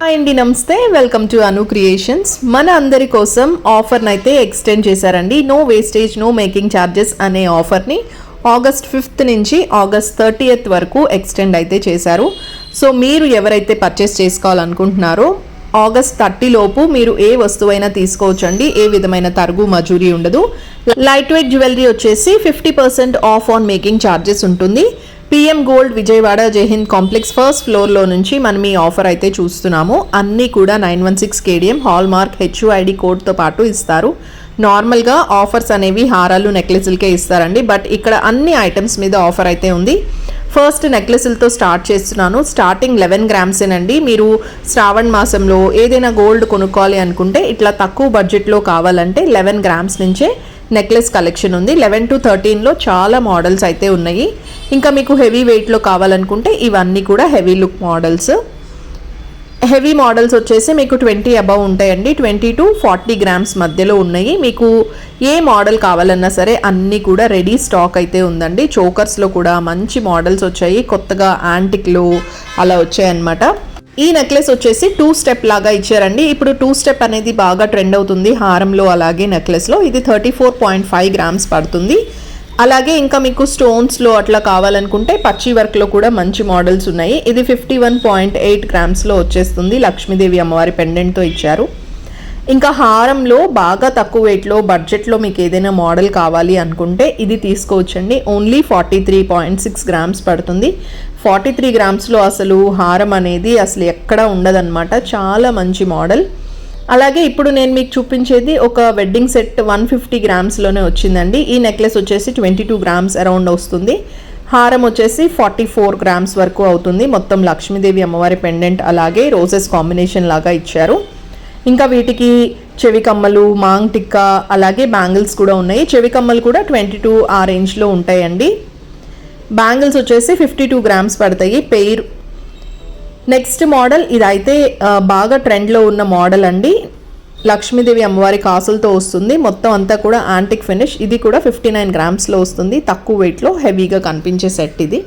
Hi అండి, నమస్తే. Welcome to Anu Creations. మన అందరి కోసం ఆఫర్ని అయితే ఎక్స్టెండ్ చేశారండి. No wastage no making charges అనే ఆఫర్ని ఆగస్ట్ 5th నుంచి ఆగస్ట్ 30th వరకు ఎక్స్టెండ్ అయితే చేశారు. సో మీరు ఎవరైతే పర్చేస్ చేసుకోవాలనుకుంటున్నారో ఆగస్ట్ 30 లోపు మీరు ఏ వస్తువైనా తీసుకోవచ్చండి. ఏ విధమైన తరుగు మజూరీ ఉండదు. లైట్ వెయిట్ జ్యువెలరీ వచ్చేసి 50% ఆఫ్ ఆన్ మేకింగ్ ఛార్జెస్ ఉంటుంది. పిఎం గోల్డ్ విజయవాడ జైహింద్ కాంప్లెక్స్ ఫస్ట్ ఫ్లోర్లో నుంచి మనం ఈ ఆఫర్ అయితే చూస్తున్నాము. అన్నీ కూడా 916 KDM హాల్ మార్క్ HUID కోడ్తో పాటు ఇస్తారు. నార్మల్గా ఆఫర్స్ అనేవి హారాలు నెక్లెస్లకే ఇస్తారండి, బట్ ఇక్కడ అన్ని ఐటమ్స్ మీద ఆఫర్ అయితే ఉంది. ఫస్ట్ నెక్లెస్లతో స్టార్ట్ చేస్తున్నాను. స్టార్టింగ్ 11 గ్రామ్సేనండి. మీరు శ్రావణ మాసంలో ఏదైనా గోల్డ్ కొనుక్కోవాలి అనుకుంటే ఇట్లా తక్కువ బడ్జెట్లో కావాలంటే 11 గ్రామ్స్ నుంచే నెక్లెస్ కలెక్షన్ ఉంది. 11 to 13లో చాలా మోడల్స్ అయితే ఉన్నాయి. ఇంకా మీకు హెవీ వెయిట్లో కావాలనుకుంటే ఇవన్నీ కూడా heavy look models. Heavy models వచ్చేసి మీకు 20 అబవ్ ఉంటాయండి. 20 to 40 గ్రామ్స్ మధ్యలో ఉన్నాయి. మీకు ఏ మోడల్ కావాలన్నా సరే అన్నీ కూడా రెడీ స్టాక్ అయితే ఉందండి. చోకర్స్లో కూడా మంచి మోడల్స్ వచ్చాయి. కొత్తగా యాంటిక్లు అలా వచ్చాయన్నమాట. ఈ నెక్లెస్ వచ్చేసి 2 స్టెప్ లాగా ఇచ్చారండి. ఇప్పుడు 2 స్టెప్ అనేది బాగా ట్రెండ్ అవుతుంది హారంలో అలాగే నెక్లెస్లో. ఇది 34.5 గ్రామ్స్ పడుతుంది. అలాగే ఇంకా మీకు స్టోన్స్లో అట్లా కావాలనుకుంటే పచ్చి వర్క్లో కూడా మంచి మోడల్స్ ఉన్నాయి. ఇది 51.8 గ్రామ్స్లో వచ్చేస్తుంది. లక్ష్మీదేవి అమ్మవారి పెండెంట్తో ఇచ్చారు. ఇంకా హారంలో బాగా తక్కువ వెయిట్లో బడ్జెట్లో మీకు ఏదైనా మోడల్ కావాలి అనుకుంటే ఇది తీసుకోవచ్చండి. ఓన్లీ 43.6 గ్రామ్స్ పడుతుంది. 43 గ్రామ్స్లో అసలు హారం అనేది అసలు ఎక్కడా ఉండదన్నమాట. చాలా మంచి మోడల్. అలాగే ఇప్పుడు నేను మీకు చూపించేది ఒక వెడ్డింగ్ సెట్ 150 గ్రామ్స్లోనే వచ్చిందండి. ఈ నెక్లెస్ వచ్చేసి 22 గ్రామ్స్ అరౌండ్ వస్తుంది. హారం వచ్చేసి 44 గ్రామ్స్ వరకు అవుతుంది. మొత్తం లక్ష్మీదేవి అమ్మవారి పెండెంట్ అలాగే రోజెస్ కాంబినేషన్ లాగా ఇచ్చారు. ఇంకా వీటికి చెవి కమ్మలు, మాంగ్ టిక్కా అలాగే బ్యాంగిల్స్ కూడా ఉన్నాయి. చెవి కమ్మలు కూడా 22 ఆ రేంజ్లో ఉంటాయండి. బ్యాంగిల్స్ వచ్చేసి 52 గ్రామ్స్ పడతాయి పెయిర్. నెక్స్ట్ మోడల్ ఇదైతే బాగా ట్రెండ్లో ఉన్న మోడల్ అండి. లక్ష్మీదేవి అమ్మవారి కాసులతో వస్తుంది. మొత్తం అంతా కూడా యాంటిక్ ఫినిష్. ఇది కూడా 59 గ్రామ్స్లో వస్తుంది. తక్కువ వెయిట్లో హెవీగా కనిపించే సెట్ ఇది.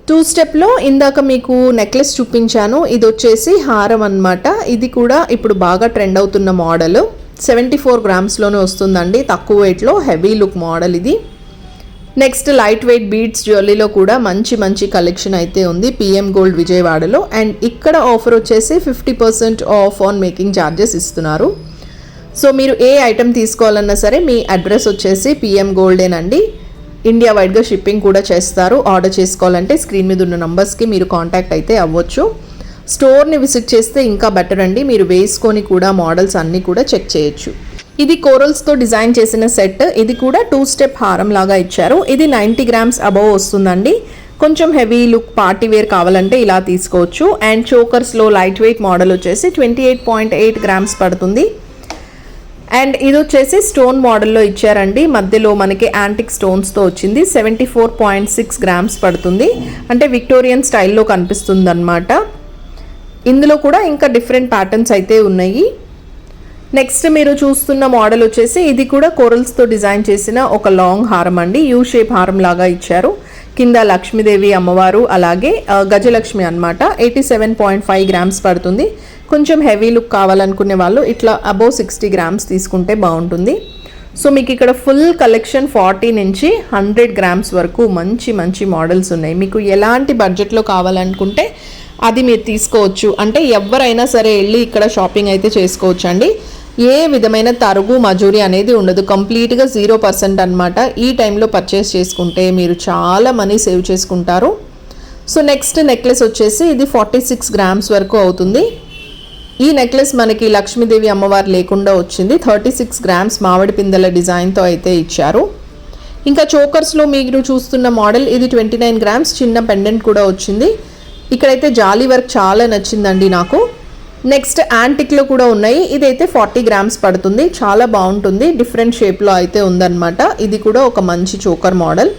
2 స్టెప్లో ఇందాక మీకు నెక్లెస్ చూపించాను. ఇది వచ్చేసి హారం అన్నమాట. ఇది కూడా ఇప్పుడు బాగా ట్రెండ్ అవుతున్న మోడల్. 74 గ్రామ్స్లోనే వస్తుందండి. తక్కువ వెయిట్లో హెవీ లుక్ మోడల్ ఇది. నెక్స్ట్ లైట్ వెయిట్ బీడ్స్ జ్యువెలరీలో కూడా మంచి మంచి కలెక్షన్ అయితే ఉంది పిఎం గోల్డ్ విజయవాడలో. అండ్ ఇక్కడ ఆఫర్ వచ్చేసి 50% ఆఫ్ ఆన్ మేకింగ్ ఛార్జెస్ ఇస్తున్నారు. సో మీరు ఏ ఐటెం తీసుకోవాలన్నా సరే మీ అడ్రస్ వచ్చేసి పిఎం గోల్డేనండి. ఇండియా వైడ్గా షిప్పింగ్ కూడా చేస్తారు. ఆర్డర్ చేసుకోవాలంటే స్క్రీన్ మీద ఉన్న నంబర్స్కి మీరు కాంటాక్ట్ అయితే అవ్వచ్చు. స్టోర్ని విజిట్ చేస్తే ఇంకా బెటర్ అండి. మీరు వేసుకొని కూడా మోడల్స్ అన్నీ కూడా చెక్ చేయొచ్చు. ఇది కోరల్స్తో డిజైన్ చేసిన సెట్. ఇది కూడా 2 స్టెప్ హారం లాగా ఇచ్చారు. ఇది 90 గ్రామ్స్ అబవ్ వస్తుందండి. కొంచెం హెవీ లుక్ పార్టీ వేర్ కావాలంటే ఇలా తీసుకోవచ్చు. అండ్ చోకర్స్లో లైట్ వెయిట్ మోడల్ వచ్చేసి 28.8 గ్రామ్స్ పడుతుంది. అండ్ ఇది వచ్చేసి స్టోన్ మోడల్లో ఇచ్చారండి. మధ్యలో మనకి యాంటిక్ స్టోన్స్తో వచ్చింది. 74.6 గ్రామ్స్ పడుతుంది. అంటే విక్టోరియన్ స్టైల్లో కనిపిస్తుంది అన్నమాట. ఇందులో కూడా ఇంకా డిఫరెంట్ ప్యాటర్న్స్ అయితే ఉన్నాయి. నెక్స్ట్ మీరు చూస్తున్న మోడల్ వచ్చేసి ఇది కూడా కోరల్స్తో డిజైన్ చేసిన ఒక లాంగ్ హారం అండి. యూ షేప్ హారం లాగా ఇచ్చారు. కింద లక్ష్మీదేవి అమ్మవారు అలాగే గజలక్ష్మి అన్నమాట. 87.5 గ్రామ్స్ పడుతుంది. కొంచెం హెవీ లుక్ కావాలనుకునే వాళ్ళు ఇట్లా అబోవ్ 60 గ్రామ్స్ తీసుకుంటే బాగుంటుంది. సో మీకు ఇక్కడ ఫుల్ కలెక్షన్ 40 నుంచి 100 గ్రామ్స్ వరకు మంచి మంచి మోడల్స్ ఉన్నాయి. మీకు ఎలాంటి బడ్జెట్లో కావాలనుకుంటే అది మీరు తీసుకోవచ్చు. అంటే ఎవరైనా సరే వెళ్ళి ఇక్కడ షాపింగ్ అయితే చేసుకోవచ్చు అండి. ఏ విధమైన తరుగు మజూరీ అనేది ఉండదు. కంప్లీట్గా 0% అనమాట. ఈ టైంలో పర్చేస్ చేసుకుంటే మీరు చాలా మనీ సేవ్ చేసుకుంటారు. సో నెక్స్ట్ నెక్లెస్ వచ్చేసి ఇది 46 గ్రామ్స్ వరకు అవుతుంది. ఈ నెక్లెస్ మనకి లక్ష్మీదేవి అమ్మవారు లేకుండా వచ్చింది. 36 గ్రామ్స్ మామిడి పిందెల డిజైన్తో అయితే ఇచ్చారు. ఇంకా చోకర్స్లో మీరు చూస్తున్న మోడల్ ఇది 29 గ్రామ్స్ చిన్న పెండెంట్ కూడా వచ్చింది. ఇక్కడైతే జాలీ వర్క్ చాలా నచ్చిందండి నాకు. నెక్స్ట్ యాంటిక్లో కూడా ఉన్నాయి. ఇదైతే 40 గ్రామ్స్ పడుతుంది. చాలా బాగుంటుంది. డిఫరెంట్ షేప్లో అయితే ఉందన్నమాట. ఇది కూడా ఒక మంచి చోకర్ మోడల్.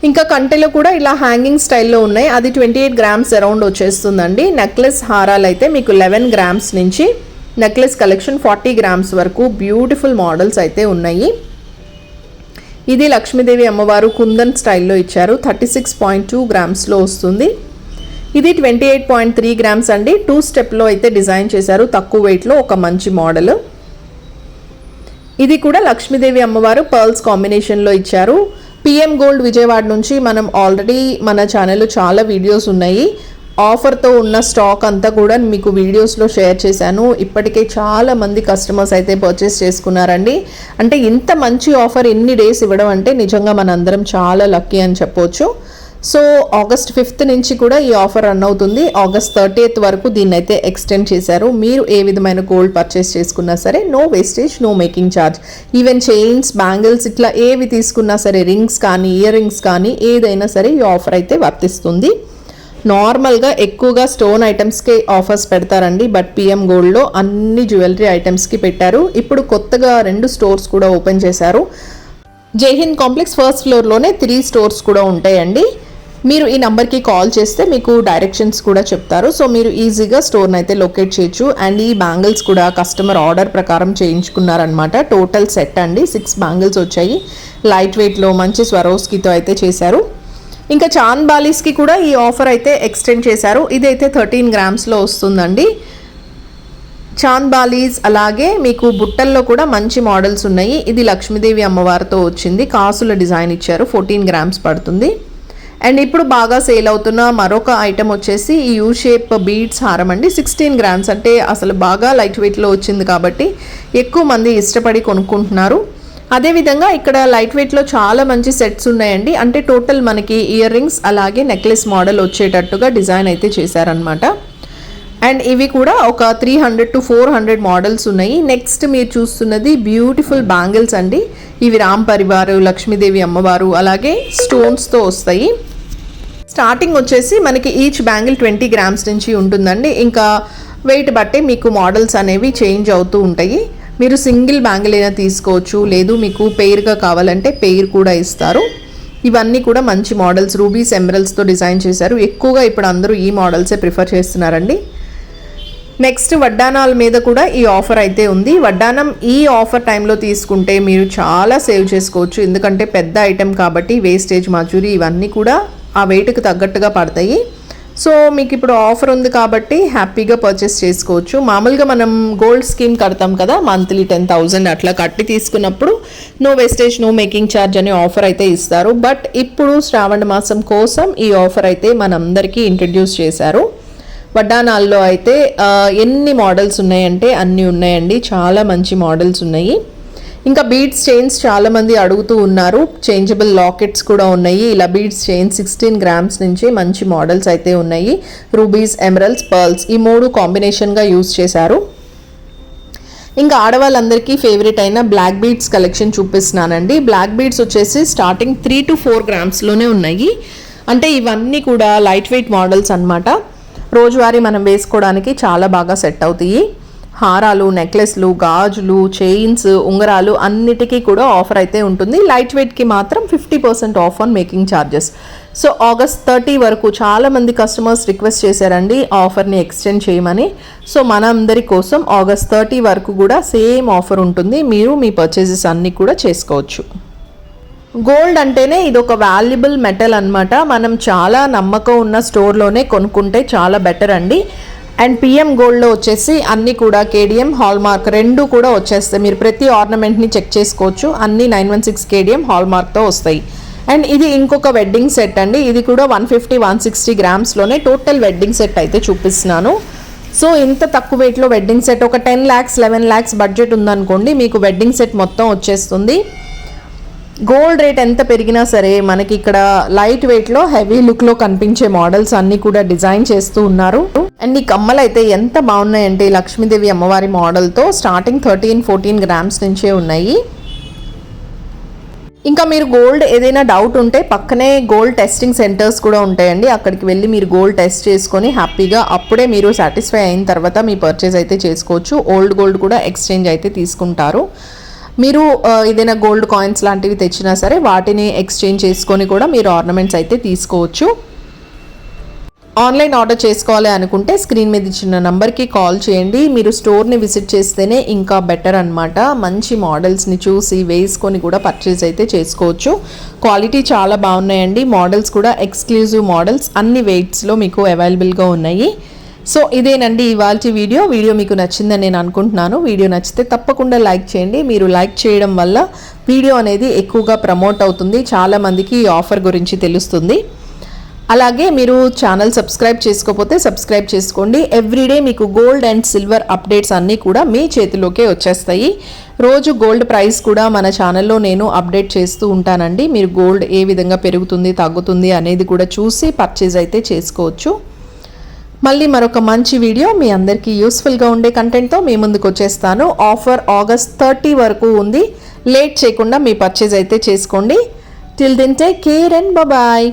ఇంకా కంటెలో కూడా ఇలా హ్యాంగింగ్ స్టైల్లో ఉన్నాయి. అది 28 గ్రామ్స్ అరౌండ్ వచ్చేస్తుందండి. నెక్లెస్ హారాలు అయితే మీకు 11 గ్రామ్స్ నుంచి నెక్లెస్ కలెక్షన్ 40 గ్రామ్స్ వరకు బ్యూటిఫుల్ మోడల్స్ అయితే ఉన్నాయి. ఇది లక్ష్మీదేవి అమ్మవారు కుందన్ స్టైల్లో ఇచ్చారు. 36.2 గ్రామ్స్లో వస్తుంది. ఇది 28.3 గ్రామ్స్ అండి. 2 స్టెప్లో అయితే డిజైన్ చేశారు, తక్కువ వెయిట్లో ఒక మంచి మోడల్. ఇది కూడా లక్ష్మీదేవి అమ్మవారు పర్ల్స్ కాంబినేషన్లో ఇచ్చారు. పిఎం గోల్డ్ విజయవాడ నుంచి మనం ఆల్రెడీ మన ఛానల్లో చాలా వీడియోస్ ఉన్నాయి. ఆఫర్తో ఉన్న స్టాక్ అంతా కూడా మీకు వీడియోస్లో షేర్ చేశాను. ఇప్పటికే చాలా మంది కస్టమర్స్ అయితే పర్చేస్ చేసుకున్నారండి. అంటే ఇంత మంచి ఆఫర్ ఎన్ని డేస్ ఇవ్వడం అంటే నిజంగా మనందరం చాలా లక్కీ అని చెప్పొచ్చు. సో ఆగస్ట్ 5th నుంచి కూడా ఈ ఆఫర్ రన్ అవుతుంది. ఆగస్ట్ 30th వరకు దీన్ని అయితే ఎక్స్టెండ్ చేశారు. మీరు ఏ విధమైన గోల్డ్ పర్చేస్ చేసుకున్నా సరే no wastage, no making charge. Even chains, bangles ఇట్లా ఏవి తీసుకున్నా సరే, రింగ్స్ కానీ ఇయర్ రింగ్స్ కానీ ఏదైనా సరే ఈ ఆఫర్ అయితే వర్తిస్తుంది. నార్మల్గా ఎక్కువగా స్టోన్ ఐటమ్స్కి ఆఫర్స్ పెడతారండి, బట్ పిఎం గోల్డ్లో అన్ని జ్యువెలరీ ఐటమ్స్కి పెట్టారు. ఇప్పుడు కొత్తగా 2 స్టోర్స్ కూడా ఓపెన్ చేశారు. జైహింద్ కాంప్లెక్స్ ఫస్ట్ ఫ్లోర్లోనే 3 స్టోర్స్ కూడా ఉంటాయండి. మీరు ఈ నెంబర్కి కాల్ చేస్తే మీకు డైరెక్షన్స్ కూడా చెప్తారు. సో మీరు ఈజీగా స్టోర్ని అయితే లొకేట్ చేయొచ్చు. అండ్ ఈ బ్యాంగిల్స్ కూడా కస్టమర్ ఆర్డర్ ప్రకారం చేయించుకున్నారనమాట. టోటల్ సెట్ అండి, 6 బ్యాంగిల్స్ వచ్చాయి. లైట్ వెయిట్లో మంచి స్వరోస్కితో అయితే చేశారు. ఇంకా చాంద్ బాలీస్కి కూడా ఈ ఆఫర్ అయితే ఎక్స్టెండ్ చేశారు. ఇదైతే 13 గ్రామ్స్లో వస్తుందండి. చాంద్ బాలీస్ అలాగే మీకు బుట్టల్లో కూడా మంచి మోడల్స్ ఉన్నాయి. ఇది లక్ష్మీదేవి అమ్మవారితో వచ్చింది, కాసుల డిజైన్ ఇచ్చారు. 14 గ్రామ్స్ పడుతుంది. అండ్ ఇప్పుడు బాగా సేల్ అవుతున్న మరొక ఐటమ్ వచ్చేసి ఈ యూ షేప్ బీడ్స్ హారం అండి. 16 గ్రామ్స్ అంటే అసలు బాగా లైట్ వెయిట్లో వచ్చింది కాబట్టి ఎక్కువ మంది ఇష్టపడి కొనుక్కుంటున్నారు. అదేవిధంగా ఇక్కడ లైట్ వెయిట్లో చాలా మంచి సెట్స్ ఉన్నాయండి. అంటే టోటల్ మనకి ఇయర్ రింగ్స్ అలాగే నెక్లెస్ మోడల్ వచ్చేటట్టుగా డిజైన్ అయితే చేశారనమాట. అండ్ ఇవి కూడా ఒక 300 to 400 మోడల్స్ ఉన్నాయి. నెక్స్ట్ మీరు చూస్తున్నది బ్యూటిఫుల్ బ్యాంగిల్స్ అండి. ఇవి రామ్ పరివారు, లక్ష్మీదేవి అమ్మవారు అలాగే స్టోన్స్తో వస్తాయి. స్టార్టింగ్ వచ్చేసి మనకి ఈచ్ బ్యాంగిల్ 20 గ్రామ్స్ నుంచి ఉంటుందండి. ఇంకా వెయిట్ బట్టి మీకు మోడల్స్ అనేవి చేంజ్ అవుతూ ఉంటాయి. మీరు సింగిల్ బ్యాంగిల్ అయినా తీసుకోవచ్చు, లేదు మీకు పెయిర్గా కావాలంటే పెయిర్ కూడా ఇస్తారు. ఇవన్నీ కూడా మంచి మోడల్స్, రూబీస్, ఎమరల్స్తో డిజైన్ చేశారు. ఎక్కువగా ఇప్పుడు అందరూ ఈ మోడల్సే ప్రిఫర్ చేస్తున్నారండి. నెక్స్ట్ వడ్డానాల మీద కూడా ఈ ఆఫర్ అయితే ఉంది. వడ్డానం ఈ ఆఫర్ టైంలో తీసుకుంటే మీరు చాలా సేవ్ చేసుకోవచ్చు. ఎందుకంటే పెద్ద ఐటెం కాబట్టి వేస్టేజ్, మజూరీ ఇవన్నీ కూడా ఆ వెయిట్కి తగ్గట్టుగా పడతాయి. సో మీకు ఇప్పుడు ఆఫర్ ఉంది కాబట్టి హ్యాపీగా పర్చేస్ చేసుకోవచ్చు. మామూలుగా మనం గోల్డ్ స్కీమ్ కడతాం కదా, మంత్లీ 10,000 అట్లా కట్టి తీసుకున్నప్పుడు no wastage, no making charge అనే ఆఫర్ అయితే ఇస్తారు. బట్ ఇప్పుడు శ్రావణ మాసం కోసం ఈ ఆఫర్ అయితే మనందరికీ ఇంట్రడ్యూస్ చేశారు. వడ్డానాల్లో అయితే ఎన్ని మోడల్స్ ఉన్నాయంటే అన్నీ ఉన్నాయండి, చాలా మంచి మోడల్స్ ఉన్నాయి. ఇంకా బీడ్స్ చైన్స్ చాలామంది అడుగుతూ ఉన్నారు. చేంజబుల్ లాకెట్స్ కూడా ఉన్నాయి. ఇలా బీడ్స్ చైన్స్ 16 గ్రామ్స్ నుంచి మంచి మోడల్స్ అయితే ఉన్నాయి. రూబీస్, ఎమరల్స్, పర్ల్స్ ఈ 3 కాంబినేషన్గా యూజ్ చేశారు. ఇంకా ఆడవాళ్ళందరికీ ఫేవరెట్ అయిన బ్లాక్ బీడ్స్ కలెక్షన్ చూపిస్తున్నానండి. బ్లాక్ బీడ్స్ వచ్చేసి స్టార్టింగ్ 3 to 4 గ్రామ్స్లోనే ఉన్నాయి. అంటే ఇవన్నీ కూడా లైట్ వెయిట్ మోడల్స్ అన్నమాట. రోజువారీ మనం వేసుకోవడానికి చాలా బాగా సెట్ అవుతాయి. హారాలు, నెక్లెస్లు, గాజులు, చైన్స్, ఉంగరాలు అన్నిటికీ కూడా ఆఫర్ అయితే ఉంటుంది. లైట్ వెయిట్కి మాత్రం 50% of on making charges. So August 30 వరకు చాలామంది కస్టమర్స్ రిక్వెస్ట్ చేశారండి ఆఫర్ని ఎక్స్టెండ్ చేయమని. సో మన అందరి కోసం ఆగస్ట్ 30 వరకు కూడా సేమ్ ఆఫర్ ఉంటుంది. మీరు మీ పర్చేజెస్ అన్నీ కూడా చేసుకోవచ్చు. గోల్డ్ అంటేనే ఇది ఒక వాల్యుబుల్ మెటల్ అన్నమాట. మనం చాలా నమ్మకం ఉన్న స్టోర్లోనే కొనుక్కుంటే చాలా బెటర్ అండి. అండ్ పిఎం గోల్డ్లో వచ్చేసి అన్నీ కూడా కేడిఎం, హాల్మార్క్ 2 కూడా వచ్చేస్తాయి. మీరు ప్రతి ఆర్నమెంట్ని చెక్ చేసుకోవచ్చు. అన్నీ 916 కేడిఎం హాల్మార్క్తో వస్తాయి. అండ్ ఇది ఇంకొక వెడ్డింగ్ సెట్ అండి. ఇది కూడా 150-160 గ్రామ్స్లోనే టోటల్ వెడ్డింగ్ సెట్ అయితే చూపిస్తున్నాను. సో ఇంత తక్కువ వెయిట్లో వెడ్డింగ్ సెట్ ఒక 10 lakhs 11 lakhs బడ్జెట్ ఉందనుకోండి, మీకు వెడ్డింగ్ సెట్ మొత్తం వచ్చేస్తుంది. గోల్డ్ రేట్ ఎంత పెరిగినా సరే మనకి ఇక్కడ లైట్ వెయిట్లో హెవీ లుక్లో కనిపించే మోడల్స్ అన్నీ కూడా డిజైన్ చేస్తూ ఉన్నారు. అండ్ ఈ కమ్మలు అయితే ఎంత బాగున్నాయంటే లక్ష్మీదేవి అమ్మవారి మోడల్తో స్టార్టింగ్ 13-14 గ్రామ్స్ నుంచే ఉన్నాయి. ఇంకా మీరు గోల్డ్ ఏదైనా డౌట్ ఉంటే పక్కనే గోల్డ్ టెస్టింగ్ సెంటర్స్ కూడా ఉంటాయండి. అక్కడికి వెళ్ళి మీరు గోల్డ్ టెస్ట్ చేసుకొని హ్యాపీగా అప్పుడే మీరు సాటిస్ఫై అయిన తర్వాత మీ పర్చేజ్ అయితే చేసుకోవచ్చు. ఓల్డ్ గోల్డ్ కూడా ఎక్స్చేంజ్ అయితే తీసుకుంటారు. మీరు ఏదైనా గోల్డ్ కాయిన్స్ లాంటివి తెచ్చినా సరే వాటిని ఎక్స్చేంజ్ చేసుకొని కూడా మీరు ఆర్నమెంట్స్ అయితే తీసుకోవచ్చు. ఆన్లైన్ ఆర్డర్ చేసుకోవాలి అనుకుంటే స్క్రీన్ మీద ఇచ్చిన నంబర్కి కాల్ చేయండి. మీరు స్టోర్ని విజిట్ చేస్తేనే ఇంకా బెటర్ అనమాట. మంచి మోడల్స్ని చూసి వేసుకొని కూడా పర్చేస్ అయితే చేసుకోవచ్చు. క్వాలిటీ చాలా బాగున్నాయండి. మోడల్స్ కూడా ఎక్స్క్లూజివ్ మోడల్స్, అన్ని వెయిట్స్లో మీకు అవైలబుల్గా ఉన్నాయి. సో ఇదేనండి ఇవాల్టి వీడియో మీకు నచ్చిందని నేను అనుకుంటున్నాను. వీడియో నచ్చితే తప్పకుండా లైక్ చేయండి. మీరు లైక్ చేయడం వల్ల వీడియో అనేది ఎక్కువగా ప్రమోట్ అవుతుంది, చాలామందికి ఈ ఆఫర్ గురించి తెలుస్తుంది. అలాగే మీరు ఛానల్ సబ్స్క్రైబ్ చేసుకోకపోతే సబ్స్క్రైబ్ చేసుకోండి. ఎవ్రీడే మీకు గోల్డ్ అండ్ సిల్వర్ అప్డేట్స్ అన్నీ కూడా మీ చేతిలోకే వచ్చేస్తాయి. రోజు గోల్డ్ ప్రైస్ కూడా మన ఛానల్లో నేను అప్డేట్ చేస్తూ ఉంటానండి. మీరు గోల్డ్ ఏ విధంగా పెరుగుతుంది తగ్గుతుంది అనేది కూడా చూసి పర్చేజ్ అయితే చేసుకోవచ్చు. మళ్ళీ మరొక మంచి వీడియో మీ అందరికీ యూస్ఫుల్గా ఉండే కంటెంట్తో మీ ముందుకు వచ్చేస్తాను. ఆఫర్ ఆగస్ట్ 30 వరకు ఉంది. లేట్ చేయకుండా మీ పర్చేజ్ అయితే చేసుకోండి. Till then take care and bye.